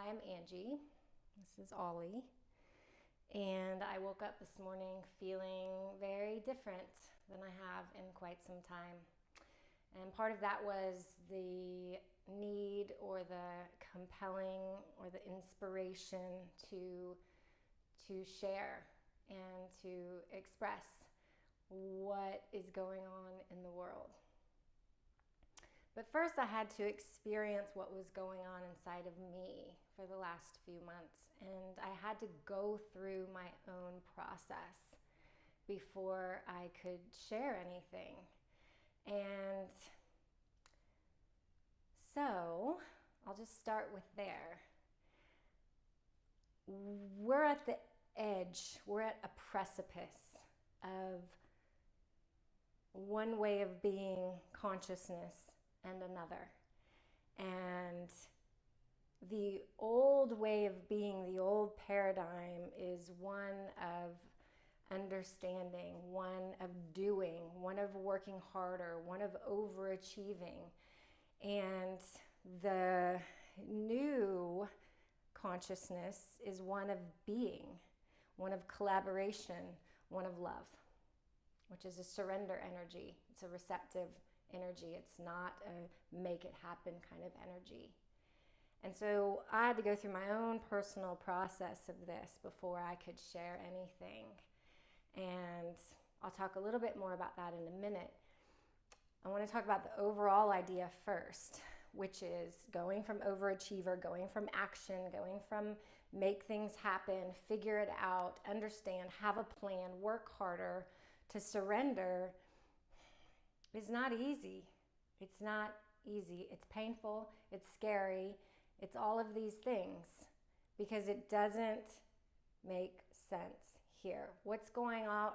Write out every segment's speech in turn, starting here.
I'm Angie. This is Ollie. And I woke up this morning feeling very different than I have in quite some time. And part of that was the need or the compelling or the inspiration to share and to express what is going on in the world. But first I had to experience what was going on inside of me for the last few months. And I had to go through my own process before I could share anything. And so I'll just start with there. We're at the edge, we're at a precipice of one way of being consciousness and another. And the old way of being, the old paradigm is one of understanding, one of doing, one of working harder, one of overachieving. And the new consciousness is one of being, one of collaboration, one of love, which is a surrender energy. It's a receptive energy. It's not a make it happen kind of energy. And so I had to go through my own personal process of this before I could share anything. And I'll talk a little bit more about that in a minute. I want to talk about the overall idea first, which is going from overachiever, going from action, going from make things happen, figure it out, understand, have a plan, work harder, to surrender is not easy. It's not easy. It's painful. It's scary. It's all of these things because it doesn't make sense here. What's going on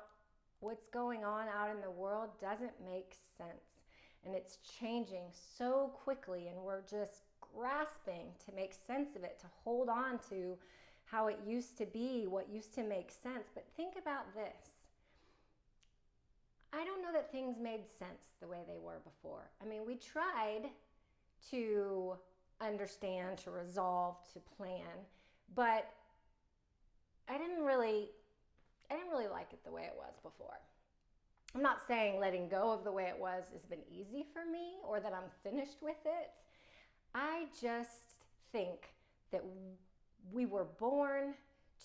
out in the world doesn't make sense. And it's changing so quickly, and we're just grasping to make sense of it, to hold on to how it used to be, what used to make sense. But think about this. I don't know that things made sense the way they were before. I mean, we tried to understand, to resolve, to plan, but I didn't really like it the way it was before. I'm not saying letting go of the way it was has been easy for me or that I'm finished with it. I just think that we were born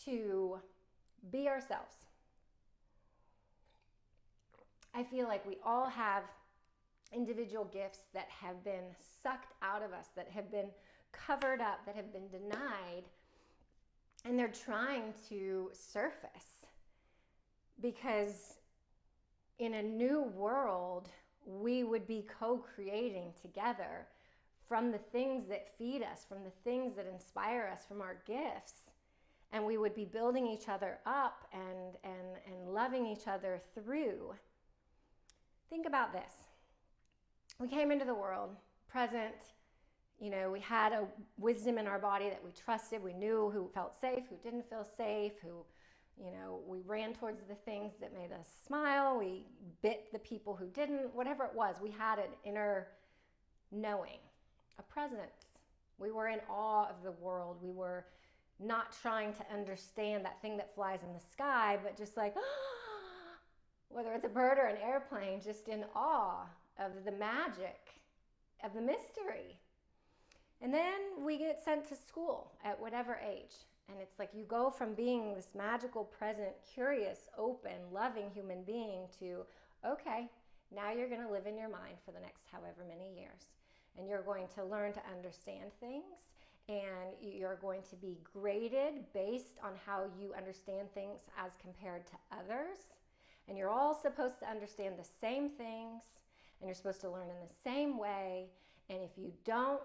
to be ourselves. I feel like we all have individual gifts that have been sucked out of us, that have been covered up, that have been denied, and they're trying to surface. Because in a new world, we would be co-creating together from the things that feed us, from the things that inspire us, from our gifts. And we would be building each other up and loving each other through. Think about this. We came into the world present, we had a wisdom in our body that we trusted. We knew who felt safe, who didn't feel safe, we ran towards the things that made us smile. We bit the people who didn't, whatever it was. We had an inner knowing, a presence. We were in awe of the world. We were not trying to understand that thing that flies in the sky, but just like, whether it's a bird or an airplane, just in awe of the magic, of the mystery. And then we get sent to school at whatever age. And it's like you go from being this magical, present, curious, open, loving human being to, okay, now you're going to live in your mind for the next however many years. And you're going to learn to understand things. And you're going to be graded based on how you understand things as compared to others. And you're all supposed to understand the same things, and you're supposed to learn in the same way. And if you don't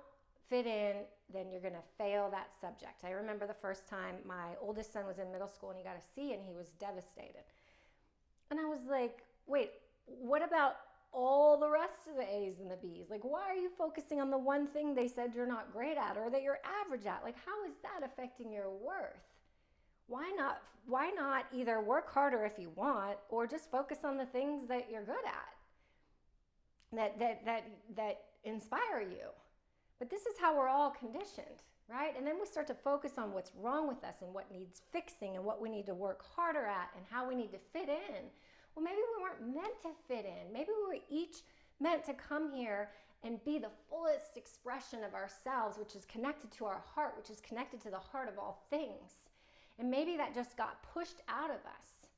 fit in, then you're going to fail that subject. I remember the first time my oldest son was in middle school and he got a C and he was devastated. And I was like, wait, what about all the rest of the A's and the B's? Like, why are you focusing on the one thing they said you're not great at or that you're average at? Like, how is that affecting your worth? Why not either work harder if you want or just focus on the things that you're good at, that inspire you? But this is how we're all conditioned. right? And then we start to focus on what's wrong with us and what needs fixing and what we need to work harder at and how we need to fit in. Well, maybe we weren't meant to fit in. Maybe we were each meant to come here and be the fullest expression of ourselves, which is connected to our heart, which is connected to the heart of all things. And maybe that just got pushed out of us,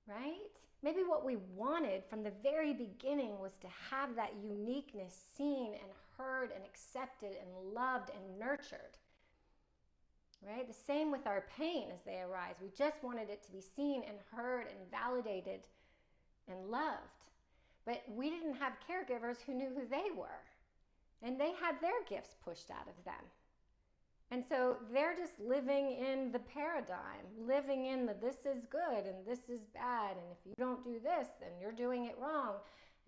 right? Maybe what we wanted from the very beginning was to have that uniqueness seen and heard and accepted and loved and nurtured, right? The same with our pain as they arise. We just wanted it to be seen and heard and validated and loved. But we didn't have caregivers who knew who they were. And they had their gifts pushed out of them. And so they're just living in the paradigm, living in the this is good and this is bad. And if you don't do this, then you're doing it wrong.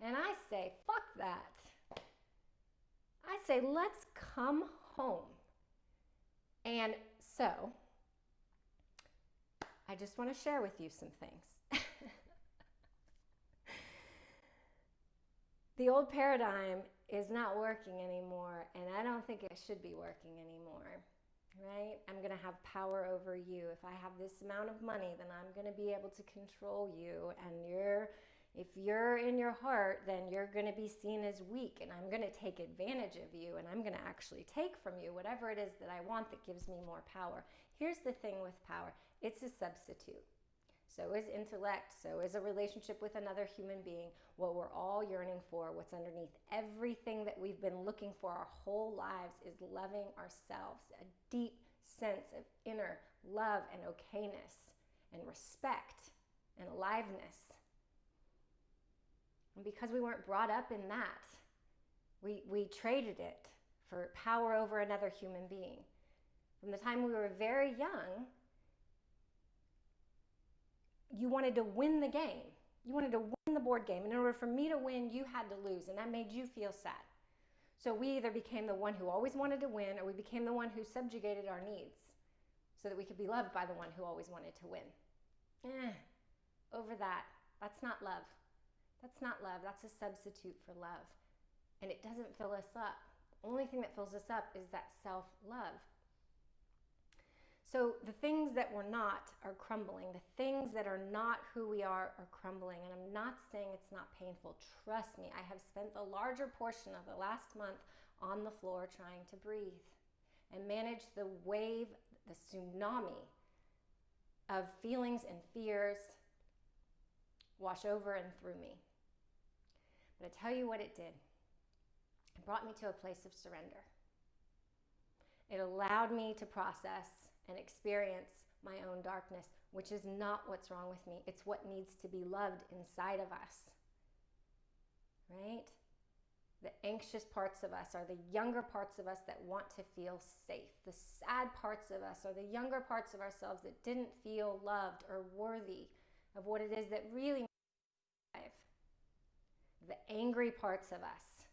And I say, fuck that. I say, let's come home. And so, I just want to share with you some things. The old paradigm is not working anymore, and I don't think it should be working anymore, right? I'm going to have power over you. If I have this amount of money, then I'm going to be able to control you, and if you're in your heart, then you're going to be seen as weak, and I'm going to take advantage of you, and I'm going to actually take from you whatever it is that I want that gives me more power. Here's the thing with power. It's a substitute. So is intellect, so is a relationship with another human being. What we're all yearning for, what's underneath everything that we've been looking for our whole lives is loving ourselves, a deep sense of inner love and okayness and respect and aliveness. And because we weren't brought up in that, we traded it for power over another human being. From the time we were very young, you wanted to win the game. You wanted to win the board game. And in order for me to win, you had to lose. And that made you feel sad. So we either became the one who always wanted to win, or we became the one who subjugated our needs so that we could be loved by the one who always wanted to win. Over that. That's not love. That's not love. That's a substitute for love. And it doesn't fill us up. The only thing that fills us up is that self-love. So the things that we're not are crumbling. The things that are not who we are crumbling. And I'm not saying it's not painful. Trust me, I have spent the larger portion of the last month on the floor trying to breathe and manage the wave, the tsunami of feelings and fears wash over and through me. But I tell you what it did. It brought me to a place of surrender. It allowed me to process and experience my own darkness, which is not what's wrong with me. It's what needs to be loved inside of us, right? The anxious parts of us are the younger parts of us that want to feel safe. The sad parts of us are the younger parts of ourselves that didn't feel loved or worthy of what it is that really makes us alive. The angry parts of us.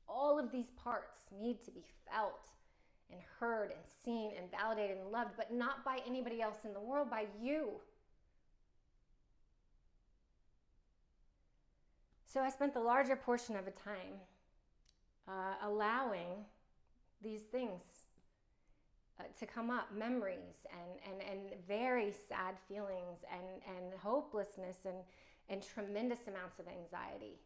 All of these parts need to be felt and heard and seen and validated and loved, but not by anybody else in the world, by you. So I spent the larger portion of a time allowing these things to come up, memories and very sad feelings and hopelessness and tremendous amounts of anxiety.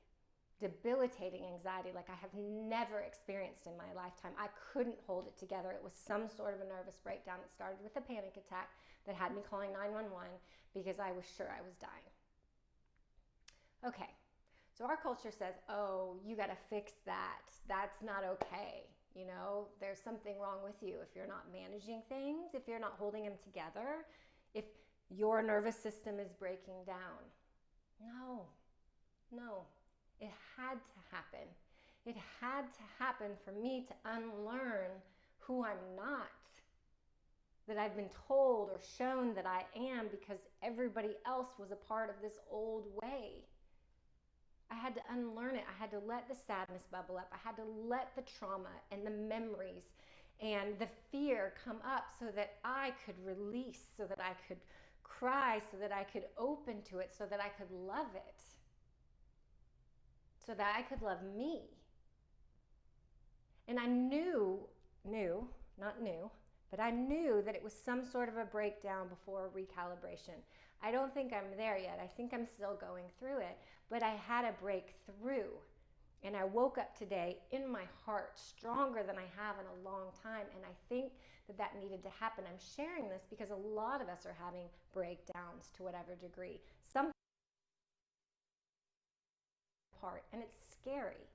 Debilitating anxiety like I have never experienced in my lifetime. I couldn't hold it together. It was some sort of a nervous breakdown that started with a panic attack that had me calling 911 because I was sure I was dying. Okay, so our culture says, oh, you got to fix that. That's not okay. You know, there's something wrong with you if you're not managing things, if you're not holding them together, if your nervous system is breaking down. No. It had to happen. It had to happen for me to unlearn who I'm not, that I've been told or shown that I am because everybody else was a part of this old way. I had to unlearn it. I had to let the sadness bubble up. I had to let the trauma and the memories and the fear come up so that I could release, so that I could cry, so that I could open to it, so that I could love it. So that I could love me. And I knew not new, but I knew that it was some sort of a breakdown before recalibration. I don't think I'm there yet. I think I'm still going through it, but I had a breakthrough. And I woke up today in my heart stronger than I have in a long time. And I think that that needed to happen. I'm sharing this because a lot of us are having breakdowns to whatever degree. Some part, and it's scary.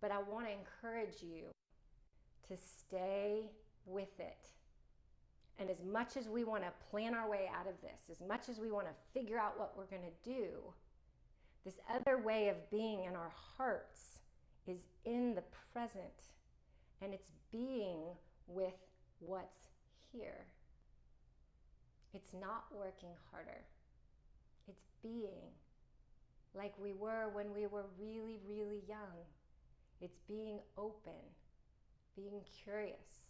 But I want to encourage you to stay with it. And as much as we want to plan our way out of this, as much as we want to figure out what we're going to do, this other way of being in our hearts is in the present, and it's being with what's here. It's not working harder. It's being like we were when we were really, really young. It's being open, being curious,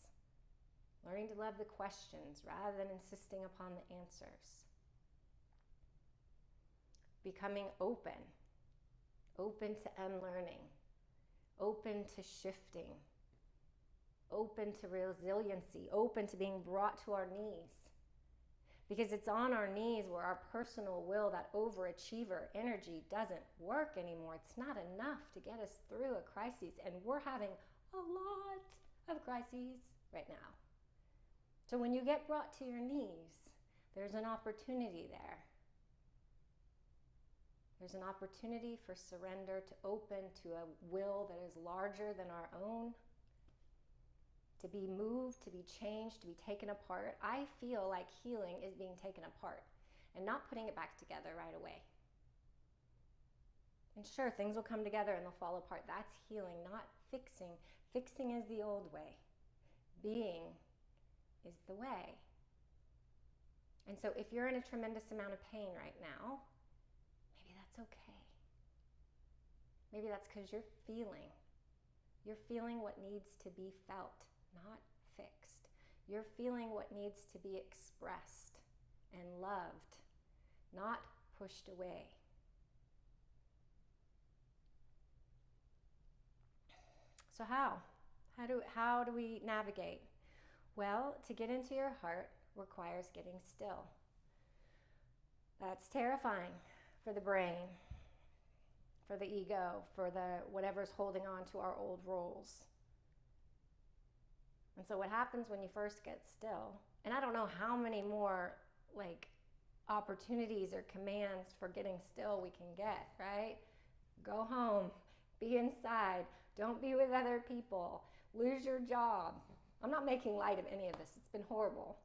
learning to love the questions rather than insisting upon the answers. Becoming open to unlearning, open to shifting, open to resiliency, open to being brought to our knees. Because it's on our knees where our personal will, that overachiever energy, doesn't work anymore. It's not enough to get us through a crisis, and we're having a lot of crises right now. So when you get brought to your knees, there's an opportunity there. There's an opportunity for surrender, to open to a will that is larger than our own, to be moved, to be changed, to be taken apart. I feel like healing is being taken apart and not putting it back together right away. And sure, things will come together and they'll fall apart. That's healing, not fixing. Fixing is the old way. Being is the way. And so if you're in a tremendous amount of pain right now, maybe that's okay. Maybe that's because you're feeling what needs to be felt, not fixed. You're feeling what needs to be expressed and loved, not pushed away. So how do we navigate? Well, to get into your heart requires getting still. That's terrifying for the brain, for the ego, for the whatever's holding on to our old roles. And so what happens when you first get still, and I don't know how many more opportunities or commands for getting still we can get, right? Go home, be inside, don't be with other people, lose your job. I'm not making light of any of this. It's been horrible,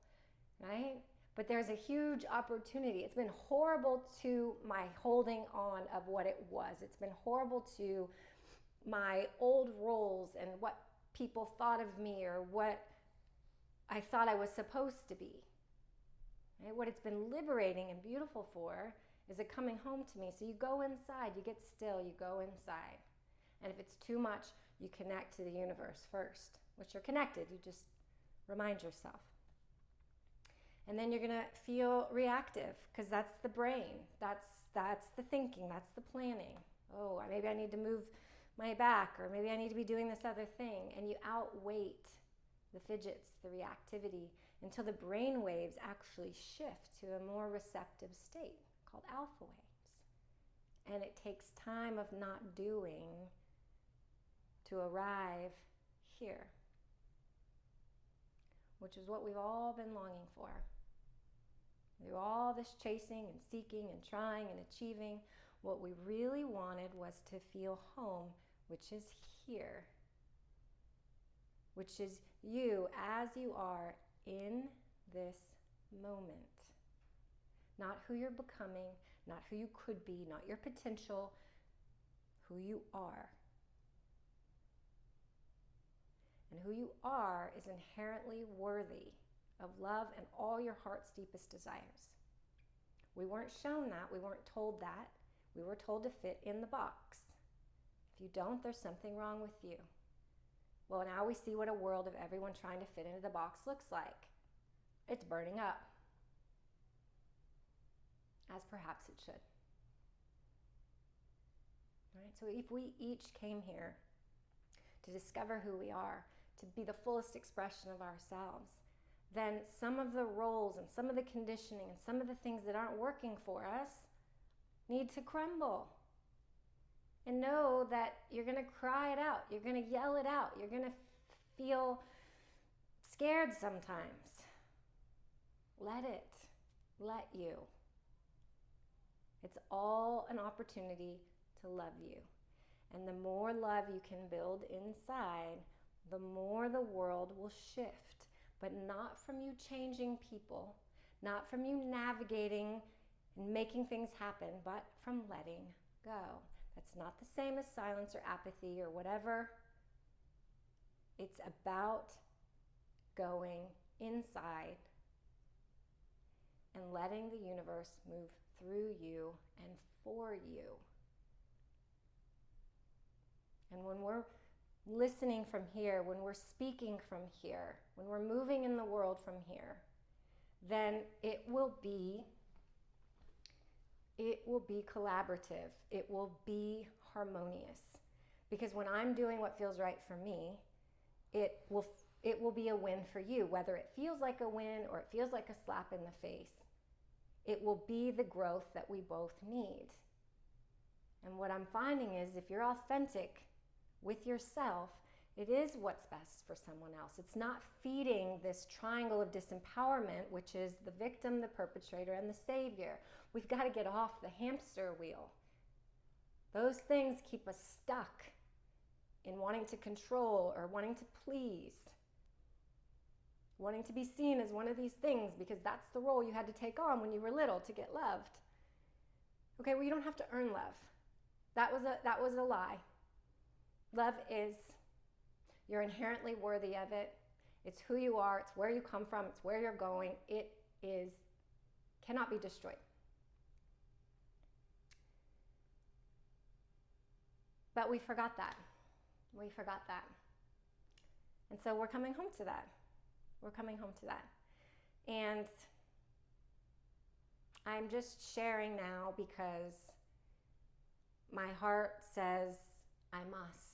right? But there's a huge opportunity. It's been horrible to my holding on of what it was. It's been horrible to my old roles and what people thought of me or what I thought I was supposed to be. Right? What it's been liberating and beautiful for is it coming home to me. So you go inside, you get still, you go inside. And if it's too much, you connect to the universe first, which you're connected. You just remind yourself. And then you're going to feel reactive because that's the brain. That's the thinking. That's the planning. Oh, maybe I need to move my back, or maybe I need to be doing this other thing. And you outweight the fidgets, the reactivity, until the brain waves actually shift to a more receptive state called alpha waves. And it takes time of not doing to arrive here, which is what we've all been longing for. Through all this chasing and seeking and trying and achieving, what we really wanted was to feel home, which is here, which is you as you are in this moment. Not who you're becoming, not who you could be, not your potential, who you are. And who you are is inherently worthy of love and all your heart's deepest desires. We weren't shown that. We weren't told that. We were told to fit in the box. If you don't, there's something wrong with you. Well, now we see what a world of everyone trying to fit into the box looks like. It's burning up, as perhaps it should. Right? So if we each came here to discover who we are, to be the fullest expression of ourselves, then some of the roles and some of the conditioning and some of the things that aren't working for us need to crumble. And know that you're going to cry it out. You're going to yell it out. You're going to feel scared sometimes. Let it. Let you. It's all an opportunity to love you. And the more love you can build inside, the more the world will shift. But not from you changing people, not from you navigating and making things happen, but from letting go. That's not the same as silence or apathy or whatever. It's about going inside and letting the universe move through you and for you. And when we're listening from here, when we're speaking from here, when we're moving in the world from here, then it will be collaborative. It will be harmonious. Because when I'm doing what feels right for me, it will be a win for you, whether it feels like a win or it feels like a slap in the face. It will be the growth that we both need. And what I'm finding is if you're authentic with yourself, it is what's best for someone else. It's not feeding this triangle of disempowerment, which is the victim, the perpetrator, and the savior. We've got to get off the hamster wheel. Those things keep us stuck in wanting to control or wanting to please, wanting to be seen as one of these things because that's the role you had to take on when you were little to get loved. Okay, well, you don't have to earn love. That was a lie. Love is, you're inherently worthy of it. It's who you are. It's where you come from. It's where you're going. It cannot be destroyed. But we forgot that. We forgot that. And so we're coming home to that. We're coming home to that. And I'm just sharing now because my heart says, I must.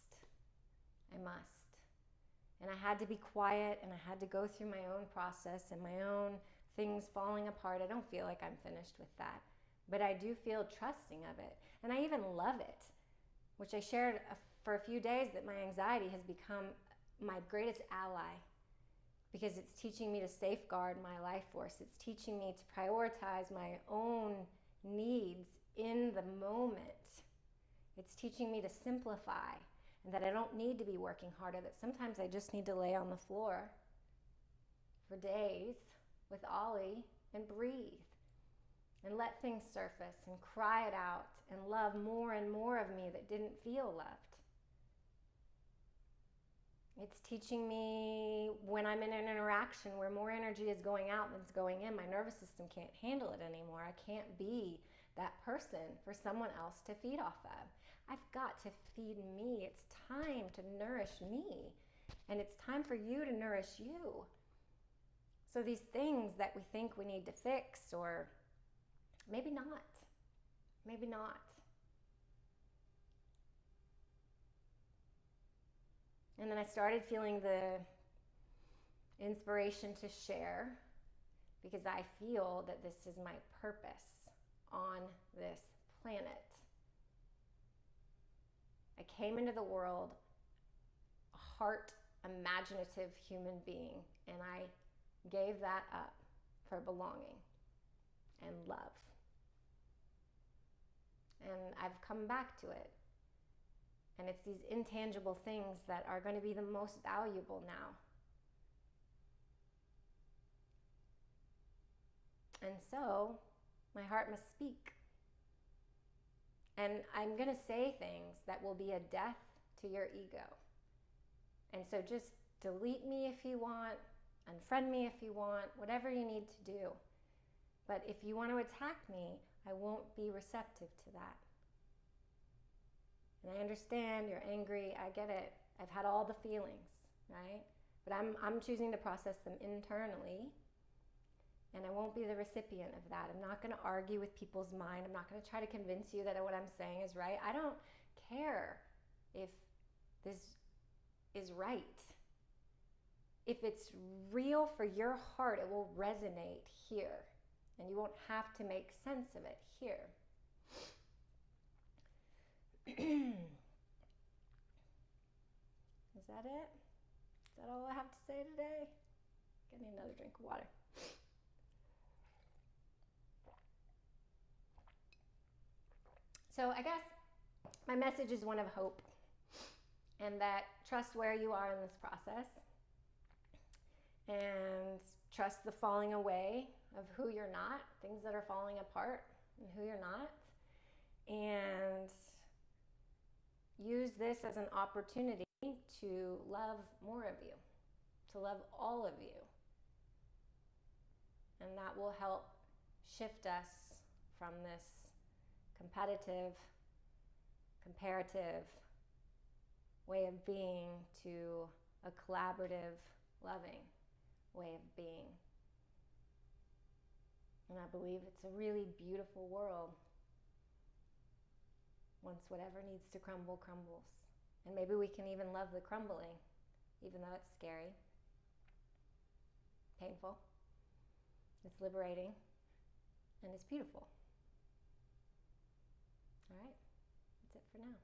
And I had to be quiet and I had to go through my own process and my own things falling apart. I don't feel like I'm finished with that, but I do feel trusting of it. And I even love it, which I shared for a few days, that my anxiety has become my greatest ally because it's teaching me to safeguard my life force. It's teaching me to prioritize my own needs in the moment. It's teaching me to simplify and that I don't need to be working harder, that sometimes I just need to lay on the floor for days with Ollie and breathe and let things surface and cry it out and love more and more of me that didn't feel loved. It's teaching me when I'm in an interaction where more energy is going out than is going in, my nervous system can't handle it anymore. I can't be that person for someone else to feed off of. I've got to feed me. It's time to nourish me. And it's time for you to nourish you. So these things that we think we need to fix, or maybe not. Maybe not. And then I started feeling the inspiration to share because I feel that this is my purpose on this planet. I came into the world a heart, imaginative human being, and I gave that up for belonging and love. And I've come back to it. And it's these intangible things that are going to be the most valuable now. And so, my heart must speak. And I'm going to say things that will be a death to your ego. And so just delete me if you want, unfriend me if you want, whatever you need to do. But if you want to attack me, I won't be receptive to that. And I understand you're angry, I get it. I've had all the feelings, right? But I'm choosing to process them internally. And I won't be the recipient of that. I'm not going to argue with people's mind. I'm not going to try to convince you that what I'm saying is right. I don't care if this is right. if it's real for your heart, it will resonate here. And you won't have to make sense of it here. Is that it? Is that all I have to say today? Getting another drink of water. So I guess my message is one of hope, and that trust where you are in this process, and trust the falling away of who you're not, things that are falling apart and who you're not, and use this as an opportunity to love more of you, to love all of you. And that will help shift us from this competitive, comparative way of being to a collaborative, loving way of being. And I believe it's a really beautiful world once whatever needs to crumble, crumbles. And maybe we can even love the crumbling, even though it's scary, painful, it's liberating, and it's beautiful. All right, that's it for now.